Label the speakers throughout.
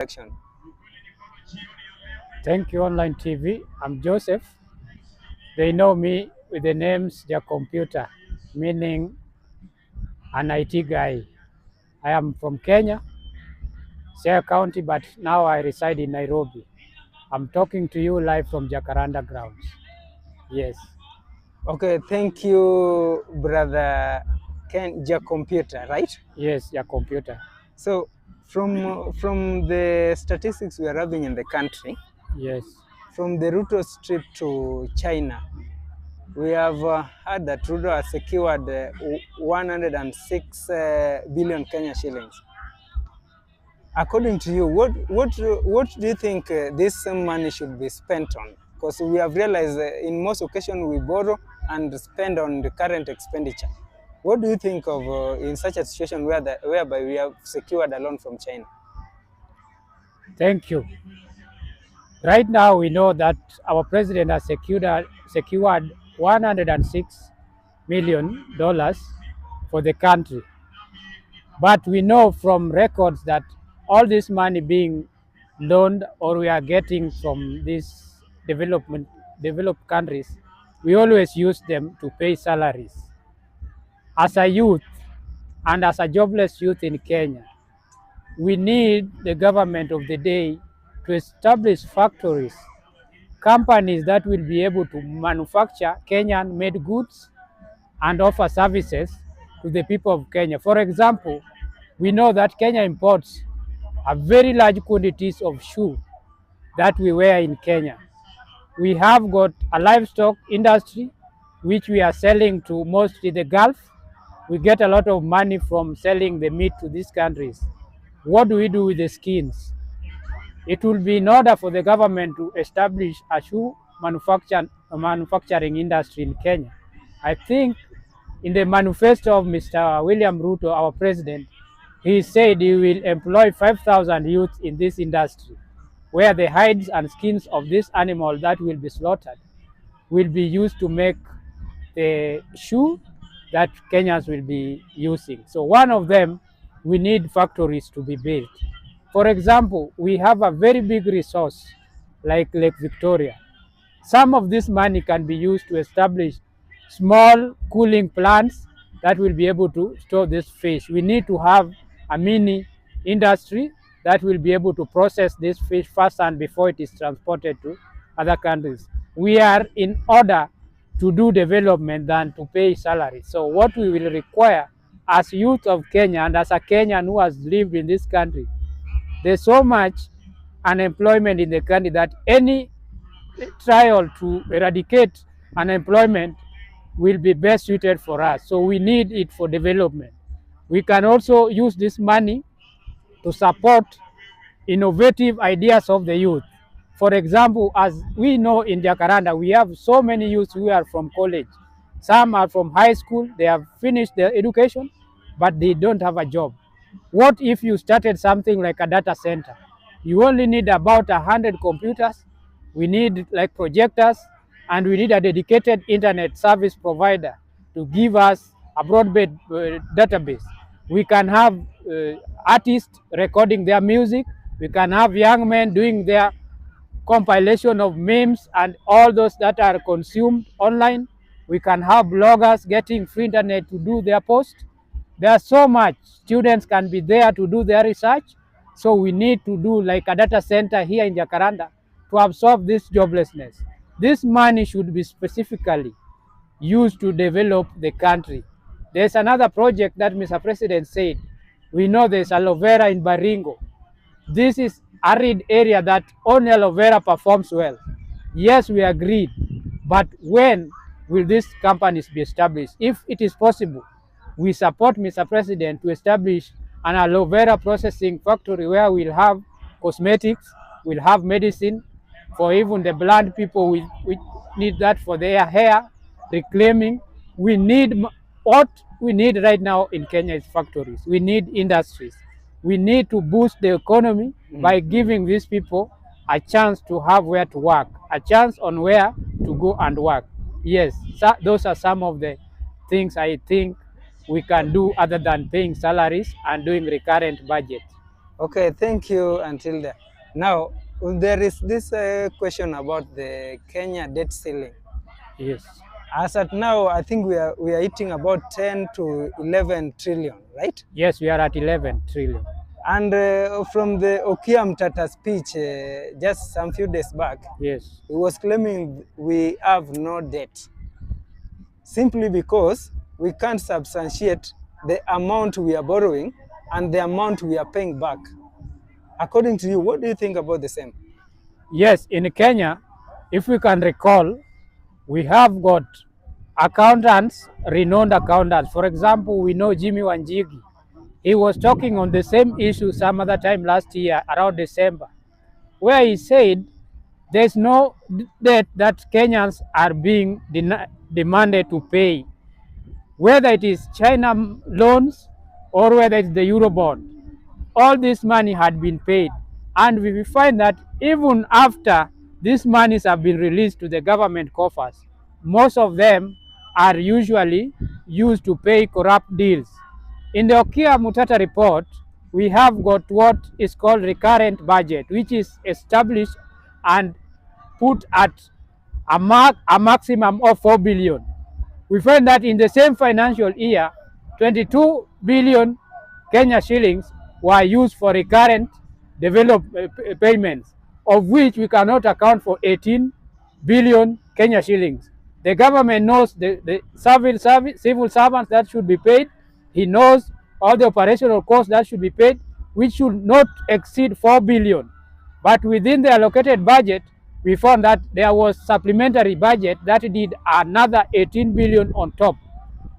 Speaker 1: Action.
Speaker 2: Thank you, Online TV. I'm Joseph. They know me with the names their computer, meaning an IT guy. I am from Kenya, Siaya County, but now I reside in Nairobi. I'm talking to you live from Jacaranda grounds. Yes.
Speaker 1: Okay, thank you, brother Ken, your computer, right?
Speaker 2: Yes, your computer.
Speaker 1: So, from the statistics we are having in the country,
Speaker 2: yes,
Speaker 1: from the Ruto trip to China, we have heard that Ruto has secured 106 billion Kenya shillings. According to you, what do you think this money should be spent on? Because we have realized in most occasions we borrow and spend on the current expenditure. What do you think of in such a situation whereby we have secured a loan from China?
Speaker 2: Thank you. Right now, we know that our president has secured $106 million for the country. But we know from records that all this money being loaned or we are getting from these developed countries, we always use them to pay salaries. As a youth and as a jobless youth in Kenya, we need the government of the day to establish factories, companies that will be able to manufacture Kenyan made goods and offer services to the people of Kenya. For example, we know that Kenya imports a very large quantities of shoe that we wear in Kenya. We have got a livestock industry which we are selling to mostly the Gulf. We get a lot of money from selling the meat to these countries. What do we do with the skins? It will be in order for the government to establish a shoe manufacturing industry in Kenya. I think in the manifesto of Mr. William Ruto, our president, he said he will employ 5,000 youths in this industry, where the hides and skins of this animal that will be slaughtered will be used to make the shoe that Kenyans will be using. So one of them, we need factories to be built. For example, we have a very big resource like Lake Victoria. Some of this money can be used to establish small cooling plants that will be able to store this fish. We need to have a mini industry that will be able to process this fish first and before it is transported to other countries. We are in order to do development than to pay salaries. So what we will require as youth of Kenya and as a Kenyan who has lived in this country, there's so much unemployment in the country that any trial to eradicate unemployment will be best suited for us. So we need it for development. We can also use this money to support innovative ideas of the youth. For example, as we know in Jacaranda, we have so many youths who are from college. Some are from high school, they have finished their education, but they don't have a job. What if you started something like a data center? You only need about 100 computers. We need like projectors, and we need a dedicated internet service provider to give us a broadband database. We can have artists recording their music. We can have young men doing their compilation of memes and all those that are consumed online. We can have bloggers getting free internet to do their post. There's so much. Students can be there to do their research. So we need to do like a data center here in Jacaranda to absorb this joblessness. This money should be specifically used to develop the country. There's another project that Mr. President said. We know there's aloe vera in Baringo. This is arid area that only aloe vera performs well. Yes, we agreed, but when will these companies be established? If it is possible, we support Mr. President to establish an aloe vera processing factory where we'll have cosmetics, we'll have medicine for even the blind people. We need that for their hair, reclaiming. We need what we need right now in Kenya is factories. We need industries. We need to boost the economy by giving these people a chance to have where to work, a chance on where to go and work. Yes, so those are some of the things I think we can do other than paying salaries and doing recurrent budget.
Speaker 1: Okay, thank you until there. Now, there is this question about the Kenya debt ceiling.
Speaker 2: Yes.
Speaker 1: As at now, I think we are hitting about 10 to 11 trillion, right?
Speaker 2: Yes, we are at 11 trillion.
Speaker 1: And from the Okia Mtata speech just some few days back,
Speaker 2: Yes.
Speaker 1: he was claiming we have no debt, simply because we can't substantiate the amount we are borrowing and the amount we are paying back. According to you, what do you think about the same?
Speaker 2: Yes, in Kenya, if we can recall, we have got accountants, renowned accountants. For example, we know Jimmy Wanjigi. He was talking on the same issue some other time last year around December, where he said there's no debt that Kenyans are being demanded to pay, whether it is China loans or whether it's the Eurobond. All this money had been paid, and we will find that even after these monies have been released to the government coffers, most of them are usually used to pay corrupt deals. In the Okia Mutata report, we have got what is called recurrent budget, which is established and put at a maximum of 4 billion. We find that in the same financial year, 22 billion Kenya shillings were used for recurrent payments, of which we cannot account for 18 billion Kenya shillings. The government knows the civil servants that should be paid. He knows all the operational costs that should be paid, which should not exceed 4 billion. But within the allocated budget, we found that there was supplementary budget that did another 18 billion on top.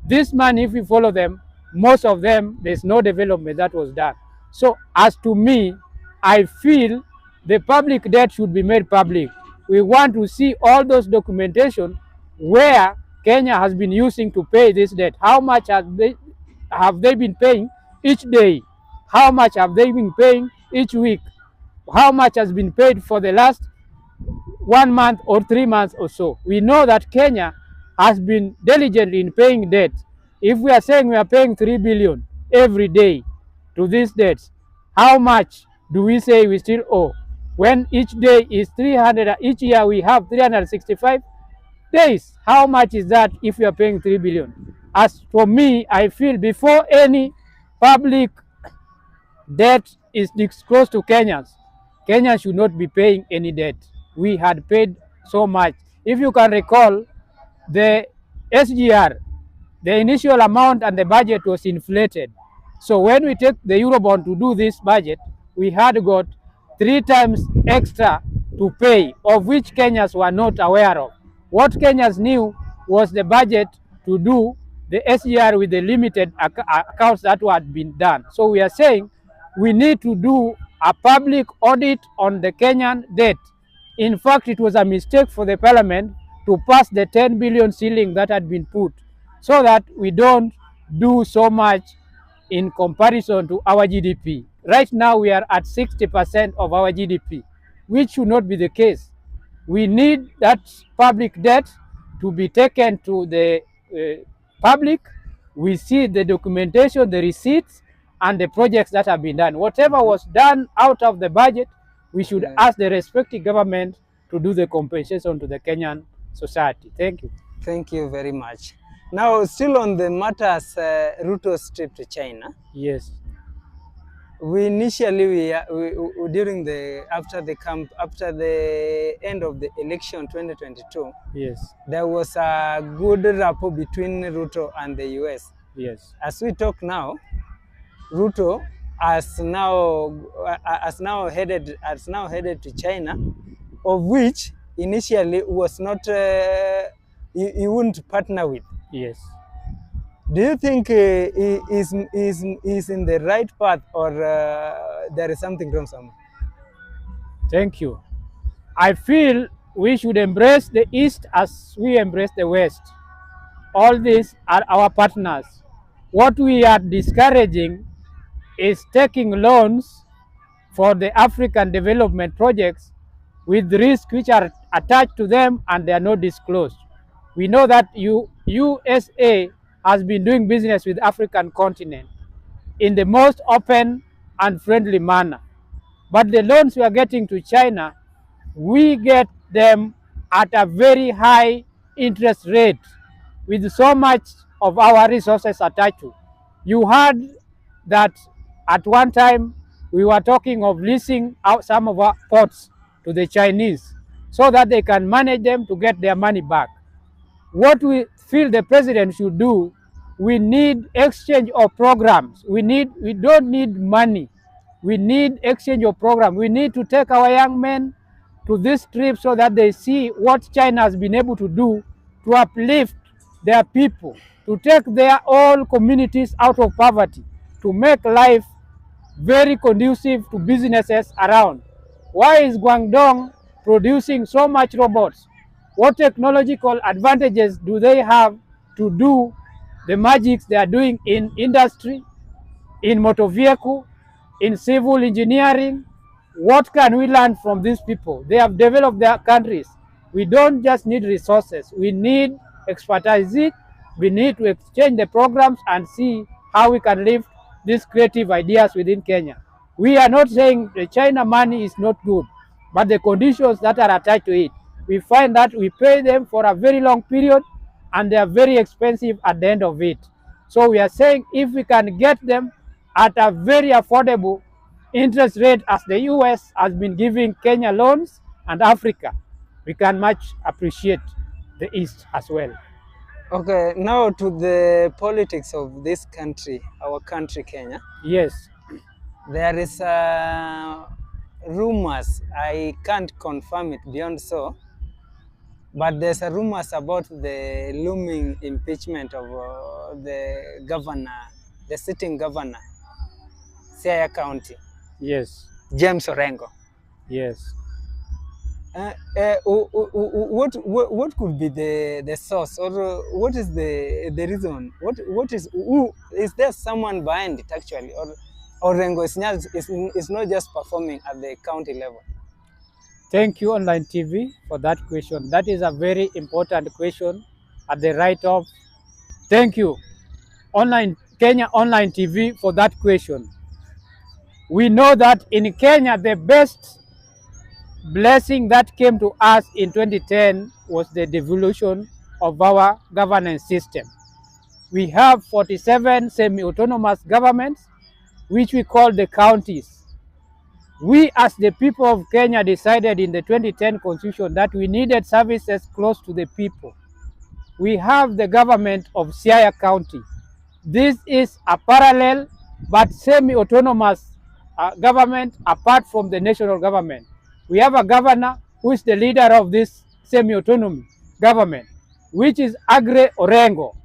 Speaker 2: This money, if we follow them, most of them, there's no development that was done. So as to me, I feel the public debt should be made public. We want to see all those documentation where Kenya has been using to pay this debt. How much have they been paying each day? How much have they been paying each week? How much has been paid for the last 1 month or 3 months or so? We know that Kenya has been diligently in paying debt. If we are saying we are paying 3 billion every day to these debts, how much do we say we still owe? When each day is 300, each year we have 365 days. How much is that if we are paying 3 billion? As for me, I feel before any public debt is disclosed to Kenyans, Kenyans should not be paying any debt. We had paid so much. If you can recall, the SGR, the initial amount and the budget was inflated. So when we take the Eurobond to do this budget, we had got 3 times extra to pay, of which Kenyans were not aware of. What Kenyans knew was the budget to do the SGR with the limited accounts that had been done. So we are saying we need to do a public audit on the Kenyan debt. In fact, it was a mistake for the parliament to pass the 10 billion ceiling that had been put, so that we don't do so much in comparison to our GDP. Right now, we are at 60% of our GDP, which should not be the case. We need that public debt to be taken to the public. We see the documentation, the receipts, and the projects that have been done. Whatever was done out of the budget, we should ask the respective government to do the compensation to the Kenyan society. Thank you.
Speaker 1: Thank you very much. Now, still on the matters, Ruto's trip to China.
Speaker 2: Yes.
Speaker 1: We initially during the after the end of the election 2022.
Speaker 2: Yes.
Speaker 1: There was a good rapport between Ruto and the US.
Speaker 2: Yes.
Speaker 1: As we talk now, Ruto has now headed to China, of which initially was not he wouldn't partner with.
Speaker 2: Yes.
Speaker 1: Do you think he is in the right path, or there is something wrong somewhere?
Speaker 2: Thank you. I feel we should embrace the East as we embrace the West. All these are our partners. What we are discouraging is taking loans for the African development projects with risks which are attached to them and they are not disclosed. We know that USA has been doing business with African continent in the most open and friendly manner. But the loans we are getting to China, we get them at a very high interest rate with so much of our resources attached to. You heard that at one time we were talking of leasing out some of our ports to the Chinese so that they can manage them to get their money back. What we feel the president should do, we need exchange of programs. We don't need money. We need exchange of program. We need to take our young men to this trip so that they see what China has been able to do to uplift their people, to take their all communities out of poverty, to make life very conducive to businesses around. Why is Guangdong producing so much robots? What technological advantages do they have to do the magics they are doing in industry, in motor vehicle, in civil engineering? What can we learn from these people? They have developed their countries. We don't just need resources. We need expertise. We need to exchange the programs and see how we can lift these creative ideas within Kenya. We are not saying the China money is not good, but the conditions that are attached to it, we find that we pay them for a very long period and they are very expensive at the end of it. So we are saying if we can get them at a very affordable interest rate as the US has been giving Kenya loans and Africa, we can much appreciate the East as well.
Speaker 1: Okay, now to the politics of this country, our country, Kenya.
Speaker 2: Yes.
Speaker 1: There is rumors, I can't confirm it beyond so, but there's a rumors about the looming impeachment of the governor, the sitting governor, Siaya County.
Speaker 2: Yes.
Speaker 1: James Orengo.
Speaker 2: Yes.
Speaker 1: What could be the source, or what is the reason? Is there someone behind it actually, or Orengo is not just performing at the county level?
Speaker 2: Thank you, Online TV, for that question. That is a very important question at the right of. Thank you, Kenya Online TV, for that question. We know that in Kenya, the best blessing that came to us in 2010 was the devolution of our governance system. We have 47 semi-autonomous governments, which we call the counties. We as the people of Kenya decided in the 2010 constitution that we needed services close to the people. We have the government of Siaya County. This is a parallel but semi-autonomous government apart from the national government. We have a governor who is the leader of this semi-autonomy government, which is Agre Orengo.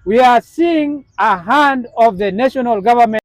Speaker 2: We are seeing a hand of the national government